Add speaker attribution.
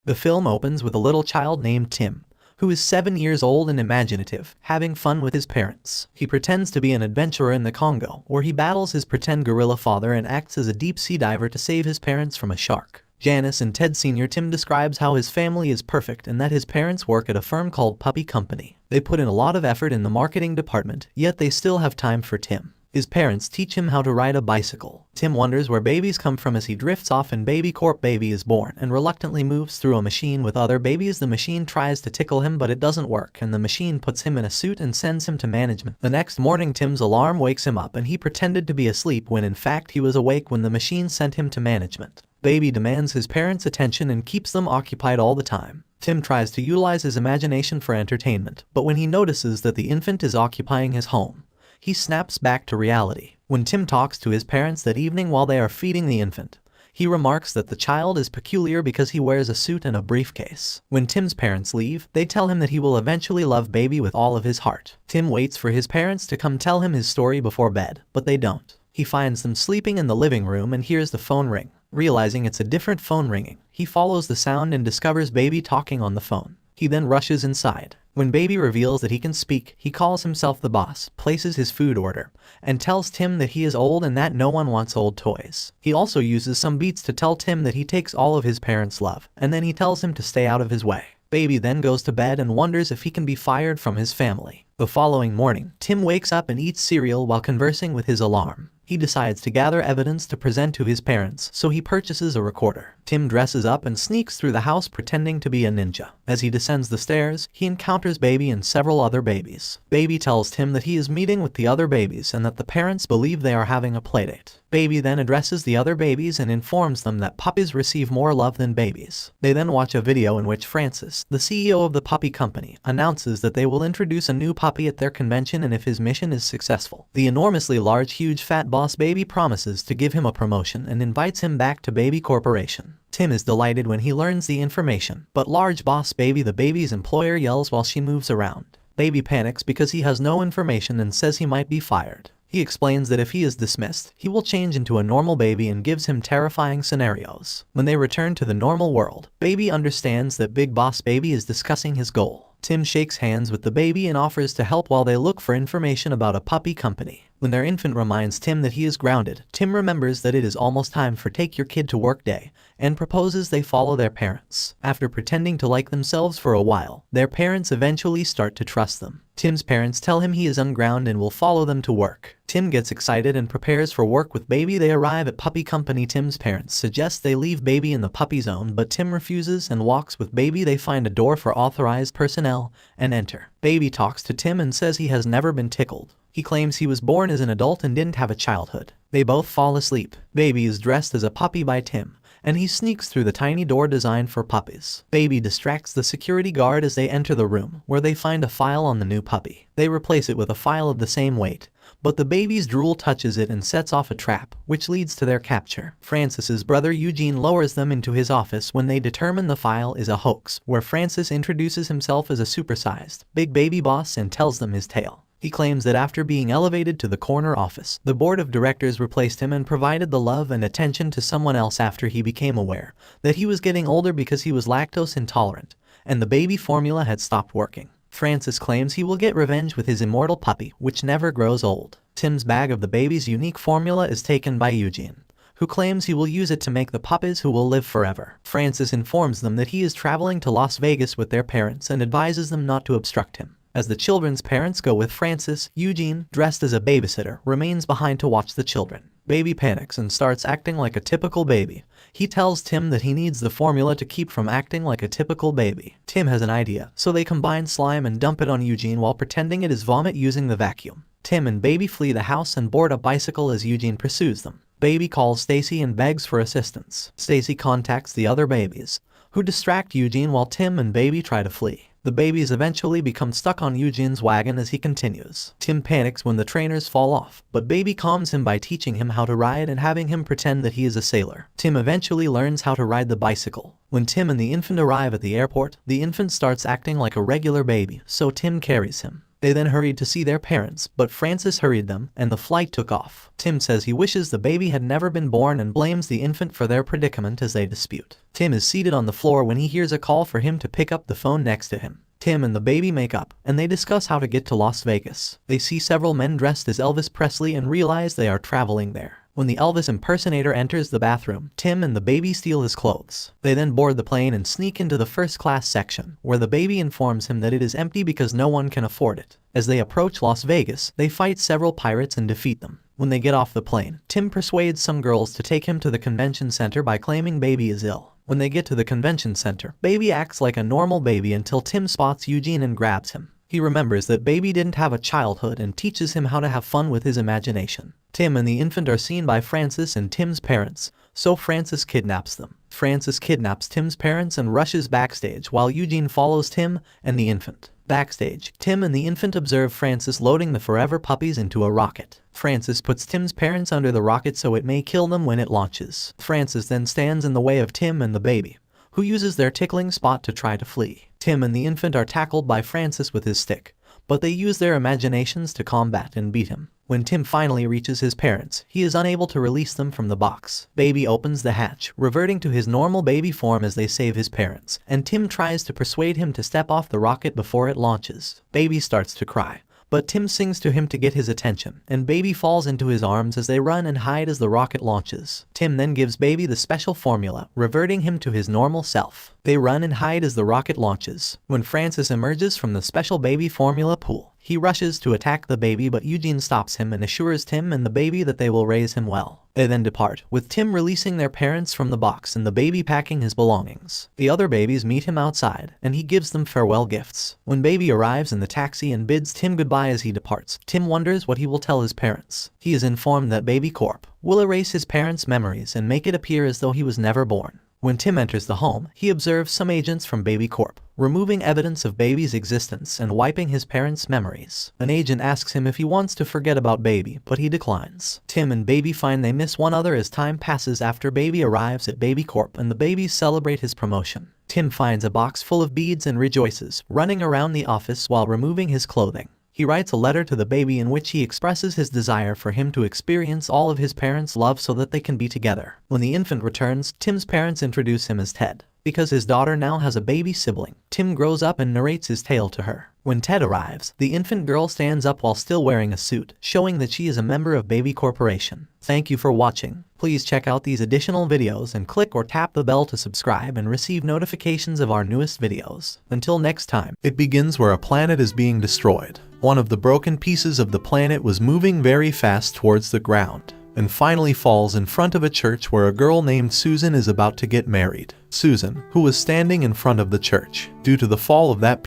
Speaker 1: The film opens with a little child named Tim, who is 7 years old and imaginative, having fun with his parents. He pretends to be an adventurer in the Congo, where he battles his pretend gorilla father and acts as a deep-sea diver to save his parents from a shark. Janice and Ted Sr. Tim describes how his family is perfect and that his parents work at a firm called Puppy Company. They put in a lot of effort in the marketing department, yet they still have time for Tim. His parents teach him how to ride a bicycle. Tim wonders where babies come from as he drifts off and Baby Corp baby is born and reluctantly moves through a machine with other babies. The machine tries to tickle him but it doesn't work and the machine puts him in a suit and sends him to management. The next morning Tim's alarm wakes him up and he pretended to be asleep when in fact he was awake when the machine sent him to management. Baby demands his parents' attention and keeps them occupied all the time. Tim tries to utilize his imagination for entertainment, but when he notices that the infant is occupying his home, he snaps back to reality. When Tim talks to his parents that evening while they are feeding the infant, he remarks that the child is peculiar because he wears a suit and a briefcase. When Tim's parents leave, they tell him that he will eventually love Baby with all of his heart. Tim waits for his parents to come tell him his story before bed, but they don't. He finds them sleeping in the living room and hears the phone ring. Realizing it's a different phone ringing, he follows the sound and discovers Baby talking on the phone. He then rushes inside. When Baby reveals that he can speak, he calls himself the boss, places his food order, and tells Tim that he is old and that no one wants old toys. He also uses some beats to tell Tim that he takes all of his parents' love, and then he tells him to stay out of his way. Baby then goes to bed and wonders if he can be fired from his family. The following morning, Tim wakes up and eats cereal while conversing with his alarm. He decides to gather evidence to present to his parents, so he purchases a recorder. Tim dresses up and sneaks through the house pretending to be a ninja. As he descends the stairs, he encounters Baby and several other babies. Baby tells Tim that he is meeting with the other babies and that the parents believe they are having a playdate. Baby then addresses the other babies and informs them that puppies receive more love than babies. They then watch a video in which Francis, the CEO of the Puppy Company, announces that they will introduce a new puppy at their convention and if his mission is successful, the enormously large huge fat boss Baby promises to give him a promotion and invites him back to Baby Corporation. Tim is delighted when he learns the information, but large boss Baby, the baby's employer, yells while she moves around. Baby panics because he has no information and says he might be fired. He explains that if he is dismissed, he will change into a normal baby and gives him terrifying scenarios. When they return to the normal world, Baby understands that Big Boss Baby is discussing his goal. Tim shakes hands with the baby and offers to help while they look for information about a puppy company. When their infant reminds Tim that he is grounded, Tim remembers that it is almost time for Take Your Kid to Work Day and proposes they follow their parents. After pretending to like themselves for a while, their parents eventually start to trust them. Tim's parents tell him he is ungrounded and will follow them to work. Tim gets excited and prepares for work with Baby. They arrive at Puppy Company. Tim's parents suggest they leave Baby in the puppy zone, but Tim refuses and walks with Baby. They find a door for authorized personnel and enter. Baby talks to Tim and says he has never been tickled. He claims he was born as an adult and didn't have a childhood. They both fall asleep. Baby is dressed as a puppy by Tim, and he sneaks through the tiny door designed for puppies. Baby distracts the security guard as they enter the room, where they find a file on the new puppy. They replace it with a file of the same weight, but the baby's drool touches it and sets off a trap, which leads to their capture. Francis's brother Eugene lowers them into his office when they determine the file is a hoax, where Francis introduces himself as a supersized, big baby boss and tells them his tale. He claims that after being elevated to the corner office, the board of directors replaced him and provided the love and attention to someone else after he became aware that he was getting older because he was lactose intolerant, and the baby formula had stopped working. Francis claims he will get revenge with his immortal puppy, which never grows old. Tim's bag of the baby's unique formula is taken by Eugene, who claims he will use it to make the puppies who will live forever. Francis informs them that he is traveling to Las Vegas with their parents and advises them not to obstruct him. As the children's parents go with Francis, Eugene, dressed as a babysitter, remains behind to watch the children. Baby panics and starts acting like a typical baby. He tells Tim that he needs the formula to keep from acting like a typical baby. Tim has an idea, so they combine slime and dump it on Eugene while pretending it is vomit using the vacuum. Tim and Baby flee the house and board a bicycle as Eugene pursues them. Baby calls Stacy and begs for assistance. Stacy contacts the other babies, who distract Eugene while Tim and Baby try to flee. The babies eventually become stuck on Eugene's wagon as he continues. Tim panics when the trainers fall off, but Baby calms him by teaching him how to ride and having him pretend that he is a sailor. Tim eventually learns how to ride the bicycle. When Tim and the infant arrive at the airport, the infant starts acting like a regular baby, so Tim carries him. They then hurried to see their parents, but Francis hurried them, and the flight took off. Tim says he wishes the baby had never been born and blames the infant for their predicament as they dispute. Tim is seated on the floor when he hears a call for him to pick up the phone next to him. Tim and the baby make up, and they discuss how to get to Las Vegas. They see several men dressed as Elvis Presley and realize they are traveling there. When the Elvis impersonator enters the bathroom, Tim and the baby steal his clothes. They then board the plane and sneak into the first-class section, where the baby informs him that it is empty because no one can afford it. As they approach Las Vegas, they fight several pirates and defeat them. When they get off the plane, Tim persuades some girls to take him to the convention center by claiming baby is ill. When they get to the convention center, baby acts like a normal baby until Tim spots Eugene and grabs him. He remembers that baby didn't have a childhood and teaches him how to have fun with his imagination. Tim and the infant are seen by Francis and Tim's parents, so Francis kidnaps them. Francis kidnaps Tim's parents and rushes backstage while Eugene follows Tim and the infant. Backstage, Tim and the infant observe Francis loading the forever puppies into a rocket. Francis puts Tim's parents under the rocket so it may kill them when it launches. Francis then stands in the way of Tim and the baby, who uses their tickling spot to try to flee. Tim and the infant are tackled by Francis with his stick, but they use their imaginations to combat and beat him. When Tim finally reaches his parents, he is unable to release them from the box. Baby opens the hatch, reverting to his normal baby form as they save his parents, and Tim tries to persuade him to step off the rocket before it launches. Baby starts to cry, but Tim sings to him to get his attention, and baby falls into his arms as they run and hide as the rocket launches. Tim then gives baby the special formula, reverting him to his normal self. They run and hide as the rocket launches. When Francis emerges from the special baby formula pool, he rushes to attack the baby, but Eugene stops him and assures Tim and the baby that they will raise him well. They then depart, with Tim releasing their parents from the box and the baby packing his belongings. The other babies meet him outside, and he gives them farewell gifts. When baby arrives in the taxi and bids Tim goodbye as he departs, Tim wonders what he will tell his parents. He is informed that Baby Corp will erase his parents' memories and make it appear as though he was never born. When Tim enters the home, he observes some agents from Baby Corp, removing evidence of baby's existence and wiping his parents' memories. An agent asks him if he wants to forget about baby, but he declines. Tim and baby find they miss one another as time passes after baby arrives at Baby Corp and the babies celebrate his promotion. Tim finds a box full of beads and rejoices, running around the office while removing his clothing. He writes a letter to the baby in which he expresses his desire for him to experience all of his parents' love so that they can be together. When the infant returns, Tim's parents introduce him as Ted. Because his daughter now has a baby sibling, Tim grows up and narrates his tale to her. When Ted arrives, the infant girl stands up while still wearing a suit, showing that she is a member of Baby Corporation. Thank you for watching. Please check out these additional videos and click or tap the bell to subscribe and receive notifications of our newest videos. Until next time.
Speaker 2: It begins where a planet is being destroyed. One of the broken pieces of the planet was moving very fast towards the ground, and finally falls in front of a church where a girl named Susan is about to get married. Susan, who was standing in front of the church. Due to the fall of that